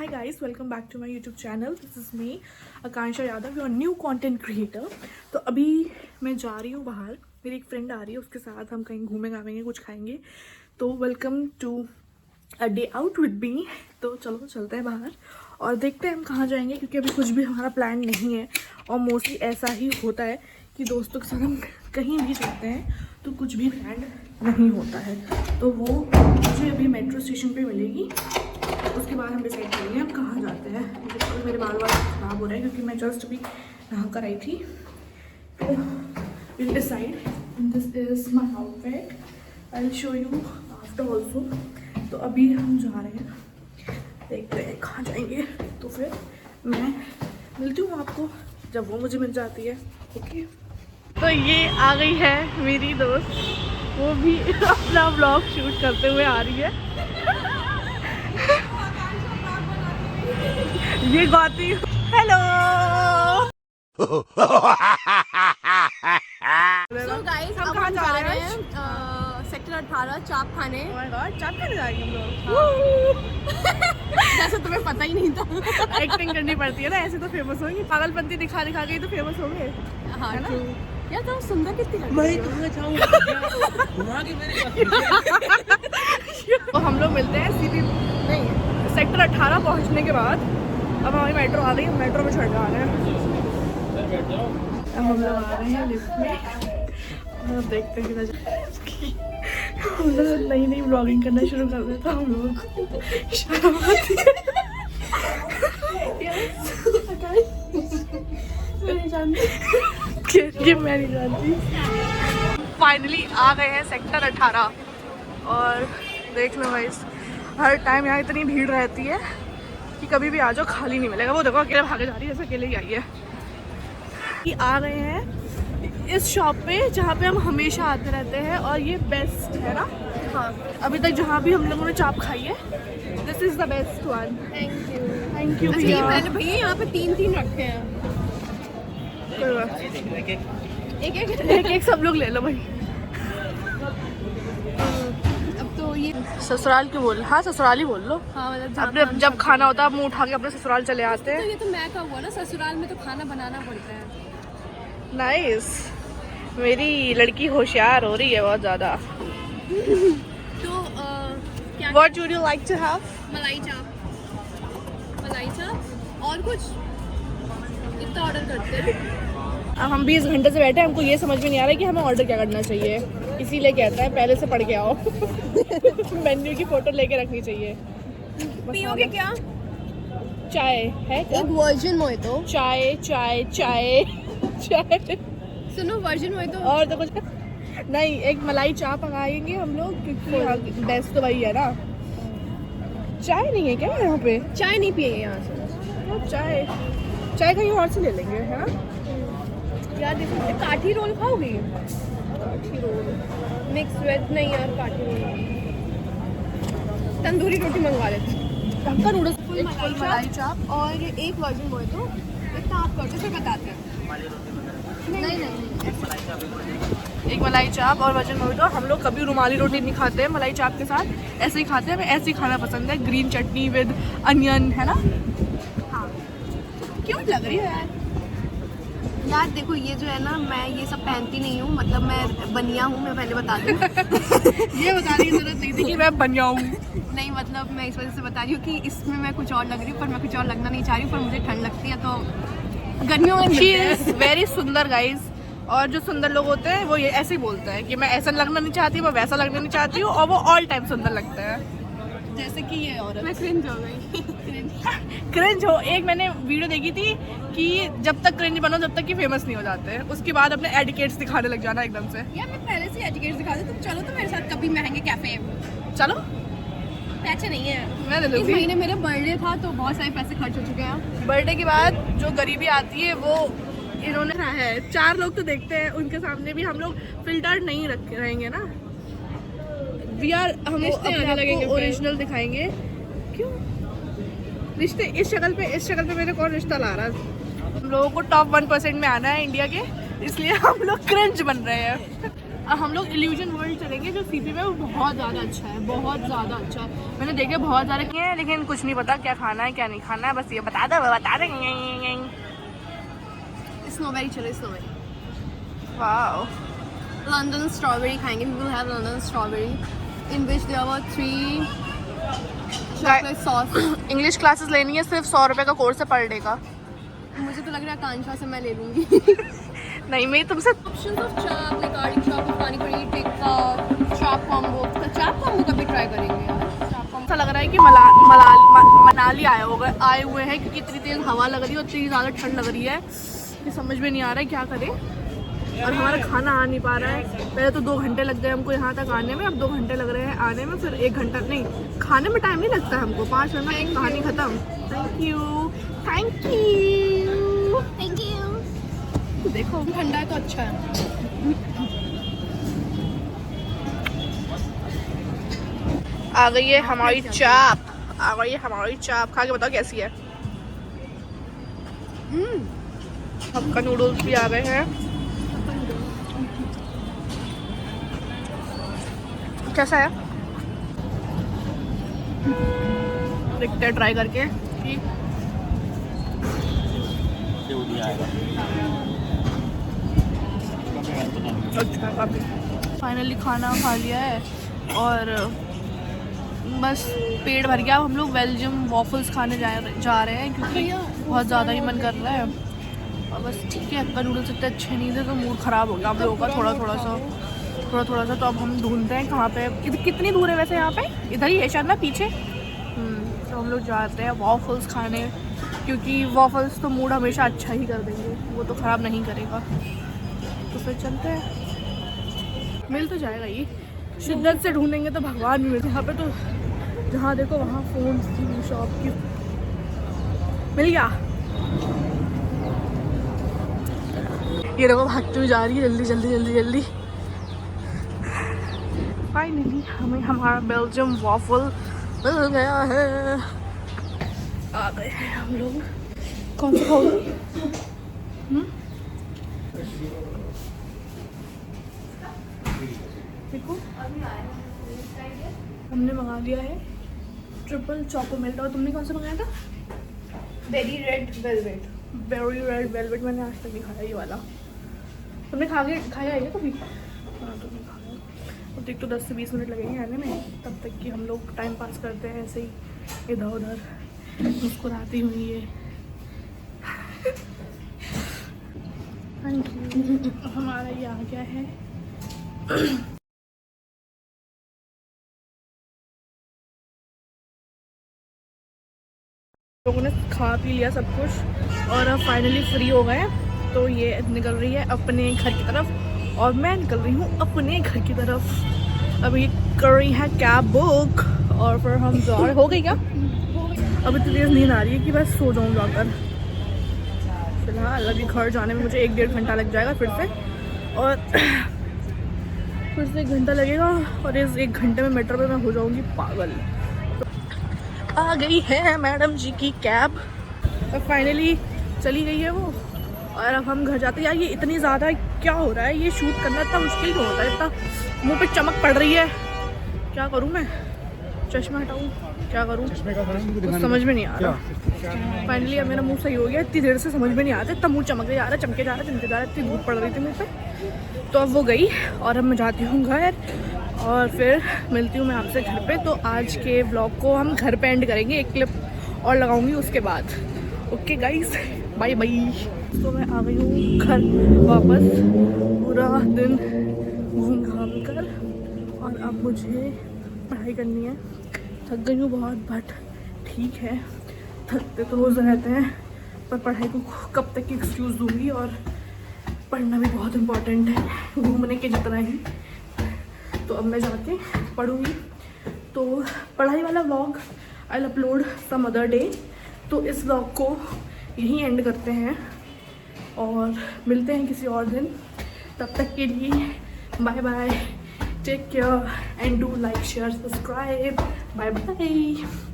Hi guys, welcome back to my YouTube channel. This is me, Akansha Yadav, your new content creator. तो अभी मैं जा रही हूँ बाहर, मेरी एक फ्रेंड आ रही है, उसके साथ हम कहीं घूमेंगे आवेंगे, कुछ खाएंगे. तो welcome to a day out with me. तो चलो चलते हैं बाहर और देखते हैं हम कहाँ जाएंगे, क्योंकि अभी कुछ भी हमारा प्लान नहीं है. और मोस्टली ऐसा ही होता है कि दोस्तों के साथ हम कहीं भी जाते हैं तो कुछ भी प्लान नहीं होता है. तो वो मुझे अभी मेट्रो स्टेशन पे मिलेगी, उसके बाद हम डिसाइड करेंगे हम कहाँ जाते हैं. मुझे मेरे बाल खराब हो रहे हैं क्योंकि मैं जस्ट अभी नहा कर आई थी. तो will decide. This is my outfit, I will show you after also. तो अभी हम जा रहे हैं, देखते हैं कहाँ जाएंगे. तो फिर मैं मिलती हूँ आपको जब वो मुझे मिल जाती है. ओके. तो ये आ गई है मेरी दोस्त, वो भी अपना व्लॉग शूट करते हुए आ रही है. ये गाती. हेलो. So guys, अब हम जा रहे हैं सेक्टर 18 चाप खाने. Oh my God, चाप खाने जा रही हैं हम लोग. जैसे तुम्हें पता ही नहीं था. एक्टिंग करनी पड़ती है ना, ऐसे तो फेमस होंगी. पागलपंती दिखा दिखा के ही तो फेमस होंगे. हाँ ना यार, तुम सुंदर कितनी लगती मैं हो. तुम्हें चाहूँगा घुमा के मेरे. तो हम लोग मिलते हैं सीधी नहीं सेक्टर 18 पहुंचने के बाद. अब हमारी मेट्रो आ गई, हम मेट्रो में चढ़ जा रहे हैं. अब हम लोग आ रहे हैं लिफ्ट में और देखते हैं कितना. हम लोग नई नई ब्लॉगिंग करना शुरू कर देता. हम लोग शर्म आती है. मैं नहीं जानती. फाइनली आ गए हैं सेक्टर 18 और देख लो भाई, हर टाइम यहाँ इतनी भीड़ रहती है कि कभी भी आ जाओ खाली नहीं मिलेगा. वो देखो अकेले भागे जा रही है, जैसे अकेले ही आई है. कि आ गए हैं इस शॉप पे जहाँ पे हम हमेशा आते रहते हैं और ये बेस्ट है ना. हाँ, अभी तक जहाँ भी हम लोगों ने चाप खाई है, this is the best one. Thank you भैया. मैंने भैया यहाँ पे 3 रखे हैं. कोई बात नहीं. एक एक सब लोग ले लो भाई. अब तो ये ससुराल क्यों बोल. हाँ ससुराल ही बोल लो. हाँ मतलब अपने जब खाना होता है मुँह उठा के अपने ससुराल चले आते तो हैं. ये तो मैं का हुआ ना, ससुराल में तो खाना बनाना पड़ता है. नाइस. मेरी लड़की होशियार हो रही है बहुत ज़्यादा. तो क्या What would you like to have? मलाई चाप और कुछ इतना ऑर्डर करते हैं. अब हम 20 घंटे से बैठे हैं, हमको ये समझ में नहीं आ रहा है कि हमें ऑर्डर क्या करना चाहिए. इसीलिए कहता है पहले से पढ़ के आओ. मेन्यू की फोटो लेके रखनी चाहिए. पियोगे क्या? चाय है क्या? एक वर्जिन मोहितो. चाय चाय चाय चाय. सुनो, वर्जिन मोहितो. और तो कुछ नहीं. एक मलाई चाप मंगाएंगे हम लोग, क्योंकि बेस्ट तो वही है ना. चाय नहीं है क्या यहाँ पे? चाय नहीं पिएंगे यहाँ से. चाय कहीं और से ले लेंगे, है ना. यार देखो, काठी रोल खाओगे? काठी रोल मिक्स वेज नहीं यार, काठी रोल. तंदूरी रोटी मंगवा लेते. ढक्का नूडल्स. फुल मलाई चाप और एक वर्जिन मोहितो. इतना आप करते फिर बताते हैं. नहीं एक मलाई चाप और वजन मोहितो. हम लोग कभी रुमाली रोटी नहीं खाते हैं मलाई चाप के साथ, ऐसे ही खाते हैं. हमें ऐसे ही खाना पसंद है, ग्रीन चटनी विद अनियन, है ना. हाँ क्यूट लग रही है यार. देखो ये जो है ना, मैं ये सब पहनती नहीं हूँ, मतलब मैं बनिया हूँ, मैं पहले बता दूँ. ये बताने की जरूरत नहीं थी कि मैं बनिया हूँ. नहीं मतलब मैं इस वजह से बता रही हूँ कि इसमें मैं कुछ और लग रही हूँ, पर मैं कुछ और लगना नहीं चाह रही हूँ. पर मुझे ठंड लगती है तो गर्मियों में शी इज वेरी सुंदर गाइज. और जो सुंदर लोग होते हैं वो ये ऐसे ही बोलते हैं कि मैं ऐसा लगना नहीं चाहती, मैं वैसा लगना नहीं चाहती हूँ, और वो ऑल टाइम सुंदर लगता है. जैसे कि ये औरत. मैं क्रिंज हो गई. क्रिंज हो. एक मैंने वीडियो देखी थी कि जब तक क्रिंज बनो तब तक कि फेमस नहीं हो जाते, उसके बाद अपने एडिकेट्स दिखाने लग जाना एकदम से. यार मैं पहले से एजुकेट दिखा दूँ. तुम चलो तो मेरे साथ कभी महंगे कैफे. चलो पैसे नहीं है. मैं ले इस लूँगी. महीने मेरा बर्थडे था तो बहुत सारे पैसे खर्च हो चुके हैं. बर्थडे के बाद जो गरीबी आती है वो इन्होंने रहा है. 4 लोग तो देखते हैं, उनके सामने भी हम लोग फिल्टर नहीं रहेंगे ना. हम रिश्ते आने लगेंगे फिर. ओरिजिनल दिखाएंगे. क्यों रिश्ते? इस शक्ल पे मेरे कौन रिश्ता ला रहा है. हम लोगों को टॉप 1% में आना है इंडिया के, इसलिए हम लोग क्रिंज बन रहे हैं. अब हम लोग इल्यूजन वर्ल्ड चलेंगे जो सीपी में, वो बहुत ज़्यादा अच्छा है, बहुत ज़्यादा अच्छा है। मैंने देखे बहुत सारे किए हैं लेकिन कुछ नहीं पता क्या खाना है क्या नहीं खाना है, बस ये बता देंगे। स्नोबेरी चलो, स्नोबेरी। वाओ, लंदन स्ट्रॉबेरी खाएंगे, we will have London strawberry in which there were 3 chocolate sauce. English classes लेनी है, सिर्फ 100 रुपये का कोर्स है पर डे का। मुझे तो लग रहा है कांशा से मैं ले लूँगी। नहीं, मैं तुमसे ऑप्शंस ऑफ चाप लाइक आर्टिक चाप, पानी पूरी टिक्का, चाप कॉम्बो। तो चाप कॉम्बो कभी ट्राई करेंगे यार। चाप कॉम्बो ऐसा लग रहा है कि मनाली आए हुए हैं क्योंकि इतनी तेज़ हवा लग रही है और इतनी ज़्यादा ठंड लग रही है कि समझ में नहीं आ रहा है क्या करें। और हमारा खाना आ नहीं पा रहा है। पहले तो 2 घंटे लग गए हमको यहाँ तक आने में, अब 2 घंटे लग रहे हैं आने में, फिर 1 घंटा नहीं, खाने में टाइम नहीं लगता हमको, 5 मिनट में कहानी ख़त्म। Thank you. देखो ठंडा है तो अच्छा है। आ गई है हमारी चाप, खा के बताओ कैसी है। हक्का नूडल्स भी आ गए हैं। कैसा है? देखते हैं ट्राई करके कि अच्छा काफ़ी। फाइनली खाना खा लिया है और बस पेट भर गया। अब हम लोग बेल्जियम वॉफल्स खाने जा रहे हैं क्योंकि बहुत ज़्यादा ही मन कर रहा है। और बस ठीक है, हक्का नूडल्स इतने अच्छे नहीं थे तो मूड ख़राब हो गया हम लोगों का थोड़ा थोड़ा सा। तो अब हम ढूंढते हैं कहाँ पे, कितनी दूर है वैसे यहाँ पे, इधर ही है शायद ना पीछे। तो हम लोग जाते हैं वॉफल्स खाने क्योंकि वॉफल्स तो मूड हमेशा अच्छा ही कर देंगे, वो तो ख़राब नहीं करेगा। तो फिर चलते हैं, मिल तो जाएगा ये, शिद्दत से ढूंढेंगे तो भगवान भी मिलते। यहाँ पे तो जहाँ देखो वहाँ फ़ोन की शॉप की मिल गया। ये देखो भागती हुई जा रही है जल्दी। फाइनली हमें हमारा बेल्जियम वॉफल मिल गया है। आ गए हैं हम लोग। कौन सा खाओगे? देखो हमने मंगा लिया है ट्रिपल चॉको मिल्ट। और तुमने कौन सा मंगाया था? Berry red velvet. मैंने आज तक नहीं खाया ये वाला। तुमने खाया है क्या कभी? हाँ, तुमने खाया। अब देख तो 10 से 20 मिनट लगेंगे आने में, तब तक कि हम लोग टाइम पास करते हैं ऐसे ही इधर उधर मुस्कुराती हुई है। Thank you. हमारा ये आ गया है। लोगों ने खा पी लिया सब कुछ और अब फाइनली फ्री हो गए। तो ये निकल रही है अपने घर की तरफ और मैं निकल रही हूँ अपने घर की तरफ। अब ये कर रही है कैब बुक और फिर हम जा रहे। हो गई क्या? अब इतनी तेज़ नींद आ रही है कि बस सो जाऊँ जाकर। फिलहाल अभी घर जाने में मुझे 1-1.5 घंटा लग जाएगा फिर से, और फिर से 1 घंटा लगेगा और इस 1 घंटे में मेट्रो पे मैं हो जाऊँगी पागल। आ गई है मैडम जी की कैब और फाइनली चली गई है वो। और अब हम घर जाते हैं। यार ये इतनी ज़्यादा क्या हो रहा है, ये शूट करना इतना मुश्किल क्यों होता है? इतना मुंह पे चमक पड़ रही है, क्या करूँ मैं? चश्मा हटाऊँ, क्या करूँ, कुछ समझ में नहीं आ रहा। फाइनली अब मेरा मुंह सही हो गया। इतनी देर से समझ में नहीं आता, इतना मुँह चमके जा रहा है, चमके जा रहा है, इतनी धूप पड़ रही थी मुँह पे। तो अब वो गई और अब मैं जाती हूँ घर और फिर मिलती हूँ मैं आपसे घर पे। तो आज के व्लॉग को हम घर पे एंड करेंगे, एक क्लिप और लगाऊंगी उसके बाद। Okay guys, bye bye. तो मैं आ गई हूँ घर वापस, पूरा दिन घूम घाम कर, और अब मुझे पढ़ाई करनी है। थक गई हूँ बहुत, बट ठीक है, थकते तो रोज़ रहते हैं, पर पढ़ाई को कब तक एक्सक्यूज़ दूँगी। और पढ़ना भी बहुत इम्पोर्टेंट है, घूमने के जितना ही। तो अब मैं जाके पढ़ूँगी। तो पढ़ाई वाला vlog I will upload some other day. तो इस व्लॉग को यहीं एंड करते हैं और मिलते हैं किसी और दिन। तब तक के लिए bye bye, take care and do like share subscribe. Bye bye.